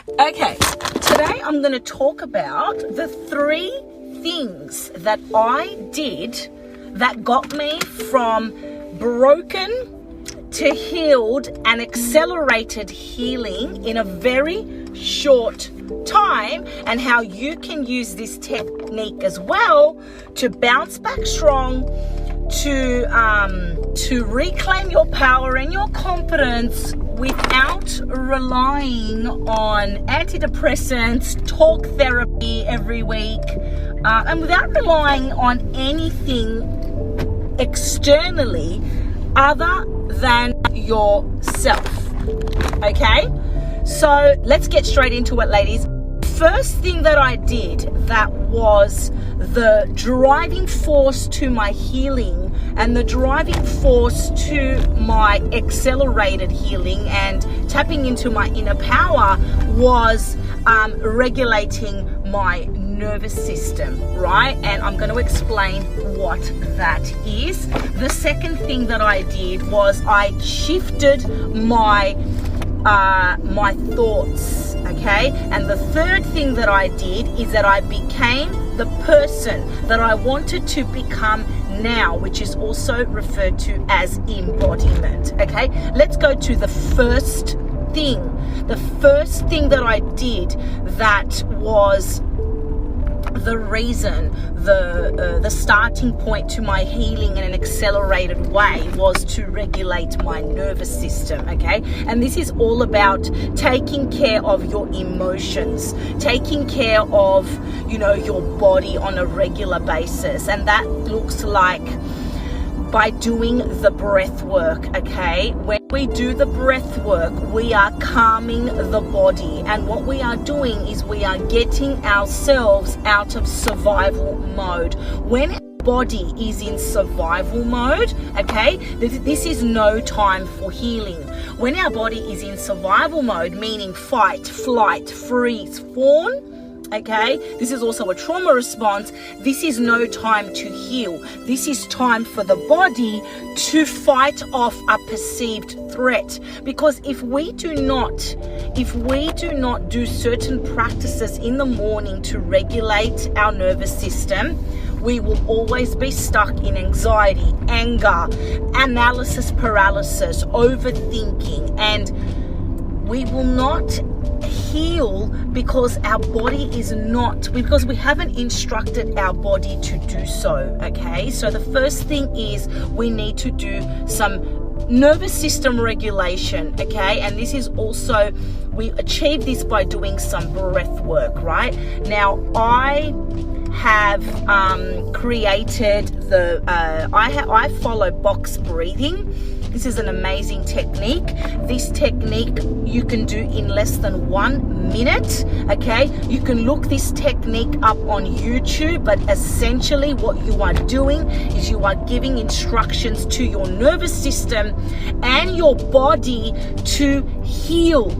Okay, today I'm going to talk about the 3 things that I did that got me from broken to healed and accelerated healing in a very short time, and how you can use this technique as well to bounce back strong, to reclaim your power and your confidence without relying on antidepressants, talk therapy every week, and without relying on anything externally other than yourself. Okay? So let's get straight into it, ladies. First thing that I did that was the driving force to my healing and the driving force to my accelerated healing and tapping into my inner power was regulating my nervous system, right? And I'm going to explain what that is. The second thing that I did was I shifted my thoughts, okay? And the third thing that I did is that I became the person that I wanted to become now, which is also referred to as embodiment, okay? Let's go to the first thing. The first thing that I did that was the reason, the starting point to my healing in an accelerated way was to regulate my nervous system, okay? And this is all about taking care of your emotions, taking care of, your body on a regular basis. And that looks like by doing the breath work, okay? When we do the breath work, we are calming the body. And what we are doing is we are getting ourselves out of survival mode. When our body is in survival mode, okay, this is no time for healing. When our body is in survival mode, meaning fight, flight, freeze, fawn, okay, this is also a trauma response. This is no time to heal. This is time for the body to fight off a perceived threat. Because if we do not do certain practices in the morning to regulate our nervous system, we will always be stuck in anxiety, anger, analysis paralysis, overthinking, and we will not heal because our body is not, because we haven't instructed our body to do so, okay? So the first thing is we need to do some nervous system regulation, okay? And this is also, we achieve this by doing some breath work, right? Now, I have created I follow box breathing. This is an amazing technique. This technique you can do in less than 1 minute, okay? You can look this technique up on YouTube, but essentially what you are doing is you are giving instructions to your nervous system and your body to heal,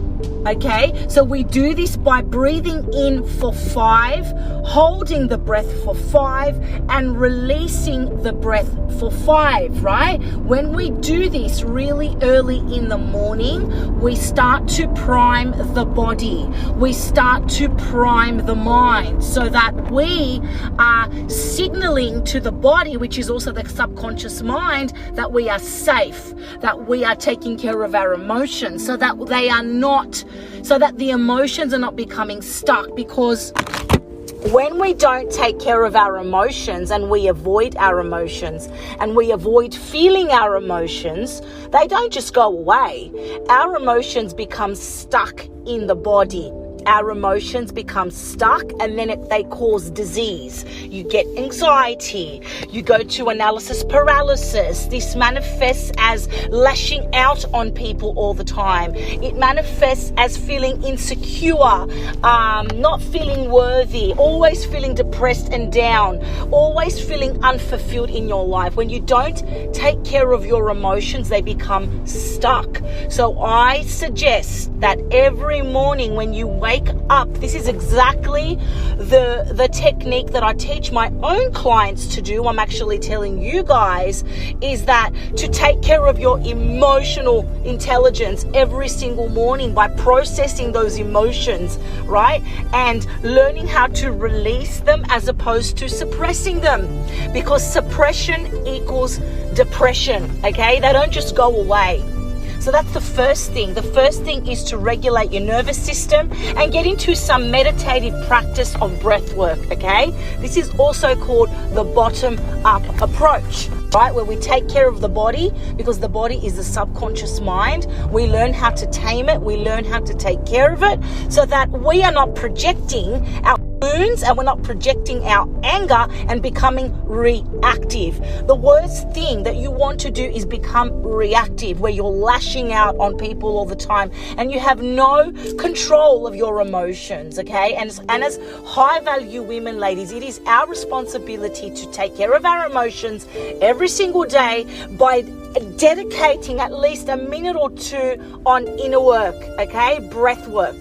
okay? So we do this by breathing in for 5, holding the breath for 5, and releasing the breath for 5, right? When we do this really early in the morning, we start to prime the body. We start to prime the mind so that we are signaling to the body, which is also the subconscious mind, that we are safe, that we are taking care of our emotions, so that the emotions are not becoming stuck. Because when we don't take care of our emotions and we avoid our emotions and we avoid feeling our emotions, they don't just go away. Our emotions become stuck in the body. Our emotions become stuck, and then they cause disease. You get anxiety. You go to analysis paralysis. This manifests as lashing out on people all the time. It manifests as feeling insecure, not feeling worthy, always feeling depressed and down, always feeling unfulfilled in your life. When you don't take care of your emotions, they become stuck. So I suggest that every morning when you wake wake up. This is exactly the technique that I teach my own clients to do. I'm actually telling you guys is that to take care of your emotional intelligence every single morning by processing those emotions, right? And learning how to release them as opposed to suppressing them, because suppression equals depression, okay? They don't just go away. So that's the first thing. The first thing is to regulate your nervous system and get into some meditative practice of breath work, okay? This is also called the bottom-up approach, right? Where we take care of the body, because the body is the subconscious mind. We learn how to tame it. We learn how to take care of it so that we are not projecting our wounds and we're not projecting our anger and becoming reactive. The worst thing that you want to do is become reactive, where you're lashing out on people all the time and you have no control of your emotions, okay? And as high value women, ladies, it is our responsibility to take care of our emotions every single day by dedicating at least a minute or two on inner work, okay? Breath work.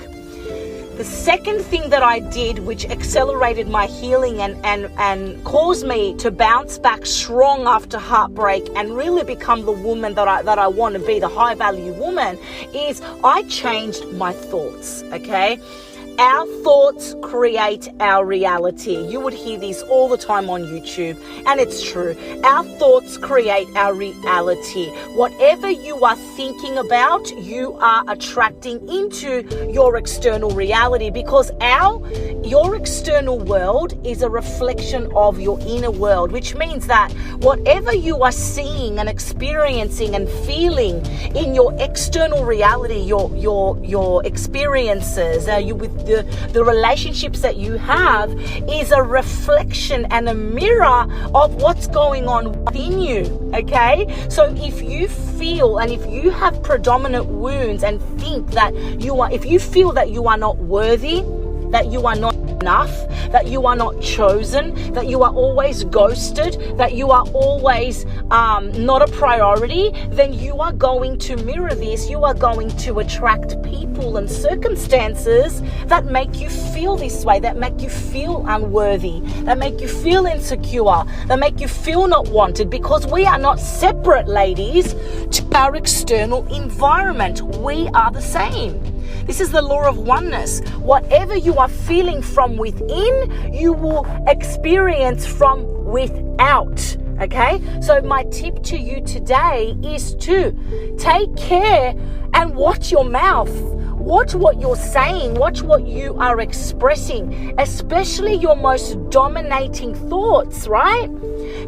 The second thing that I did, which accelerated my healing and caused me to bounce back strong after heartbreak and really become the woman that I want to be, the high value woman, is I changed my thoughts, okay? Our thoughts create our reality. You would hear this all the time on YouTube, and it's true. Our thoughts create our reality. Whatever you are thinking about, you are attracting into your external reality, because your external world is a reflection of your inner world, which means that whatever you are seeing and experiencing and feeling in your external reality, your experiences, with the relationships that you have, is a reflection and a mirror of what's going on within you, okay? So if you feel and if you have predominant wounds and think that if you feel that you are not worthy, that you are not enough, that you are not chosen, that you are always ghosted, that you are always not a priority, then you are going to mirror this. You are going to attract people and circumstances that make you feel this way, that make you feel unworthy, that make you feel insecure, that make you feel not wanted, because we are not separate, ladies, to our external environment. We are the same. This is the law of oneness. Whatever you are feeling from within, you will experience from without. Okay? So my tip to you today is to take care and watch your mouth. Watch what you're saying. Watch what you are expressing, especially your most dominating thoughts, right?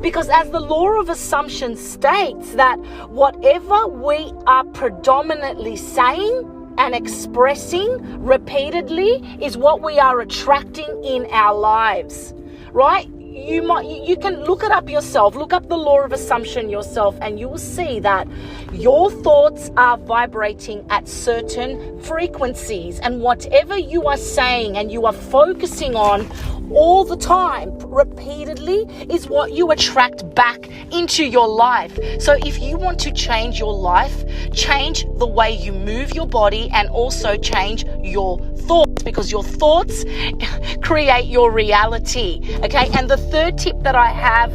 Because as the law of assumption states, that whatever we are predominantly saying and expressing repeatedly is what we are attracting in our lives, right? You can look it up yourself, look up the law of assumption yourself, and you will see that your thoughts are vibrating at certain frequencies, and whatever you are saying and you are focusing on all the time, repeatedly, is what you attract back into your life. So if you want to change your life, change the way you move your body and also change your thoughts, because your thoughts create your reality. Okay, and the third tip that I have,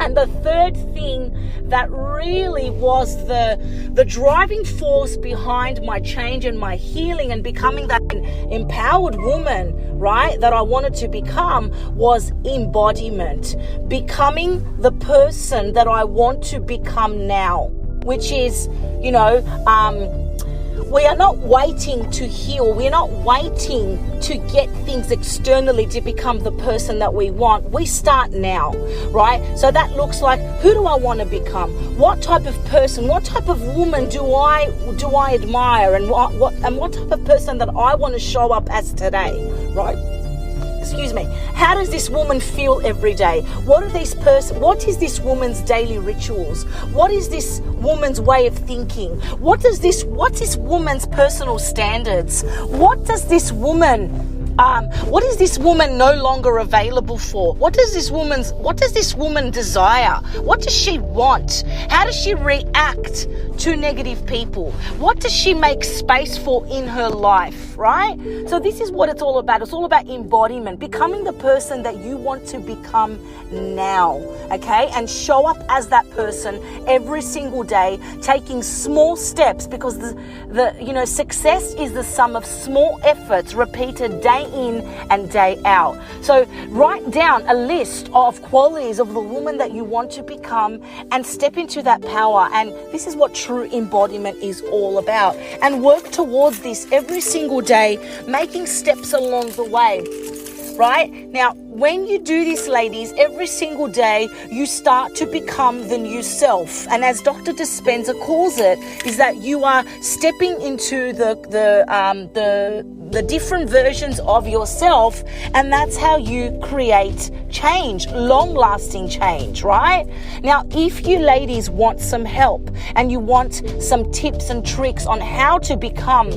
and the third thing that really was the driving force behind my change and my healing and becoming that empowered woman, right, that I wanted to become, was embodiment. Becoming the person that I want to become now, which is, we are not waiting to heal. We're not waiting to get things externally to become the person that we want. We start now, right? So that looks like, who do I want to become? What type of person, what type of woman do I admire, and what type of person that I want to show up as today, right? Excuse me. How does this woman feel every day? What is this woman's daily rituals? What is this woman's way of thinking? What's this woman's personal standards? What does this woman What is this woman no longer available for? What does this woman desire? What does she want? How does she react to negative people? What does she make space for in her life, right? So this is what it's all about. It's all about embodiment, becoming the person that you want to become now, okay? And show up as that person every single day, taking small steps, because the success is the sum of small efforts repeated day in and day out. So write down a list of qualities of the woman that you want to become and step into that power. And this is what true embodiment is all about. And work towards this every single day, making steps along the way. Right? Now, when you do this, ladies, every single day, you start to become the new self. And as Dr. Dispenza calls it, is that you are stepping into the different versions of yourself, and that's how you create change, long-lasting change, right? Now, if you ladies want some help and you want some tips and tricks on how to become,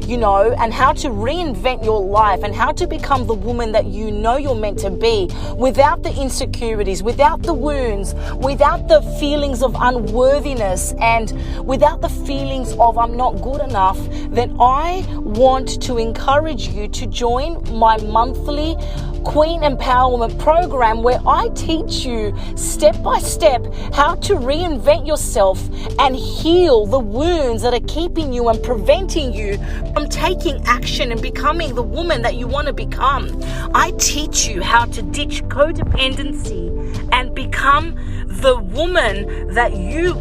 and how to reinvent your life and how to become the woman that you know you're meant to be, without the insecurities, without the wounds, without the feelings of unworthiness, and without the feelings of I'm not good enough, then I want to encourage you to join my monthly Queen Empowerment Program, where I teach you step by step how to reinvent yourself and heal the wounds that are keeping you and preventing you from taking action and becoming the woman that you want to become. I teach you how to ditch codependency and become the woman that you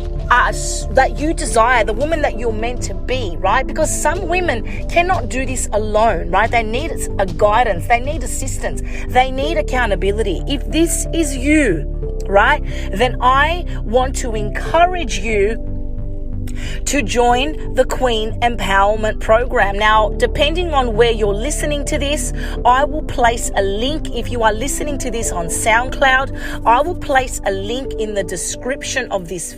desire, the woman that you're meant to be, right? Because some women cannot do this alone, right? They need a guidance, they need assistance, they need accountability. If this is you, right, then I want to encourage you to join the Queen Empowerment Program. Now, depending on where you're listening to this, I will place a link. If you are listening to this on SoundCloud, I will place a link in the description of this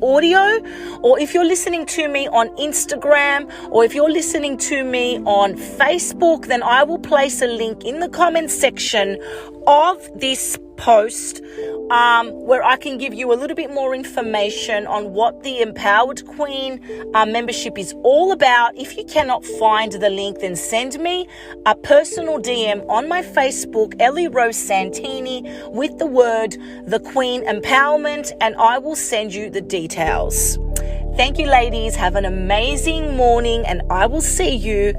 audio. Or if you're listening to me on Instagram, or if you're listening to me on Facebook, then I will place a link in the comment section of this post where I can give you a little bit more information on what the Empowered Queen membership is all about. If you cannot find the link, then send me a personal DM on my Facebook, Ellie Rose Santini, with the word The Queen Empowerment, and I will send you the details. Thank you, ladies. Have an amazing morning, and I will see you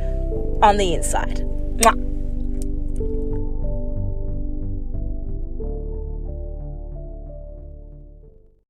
on the inside. Mwah.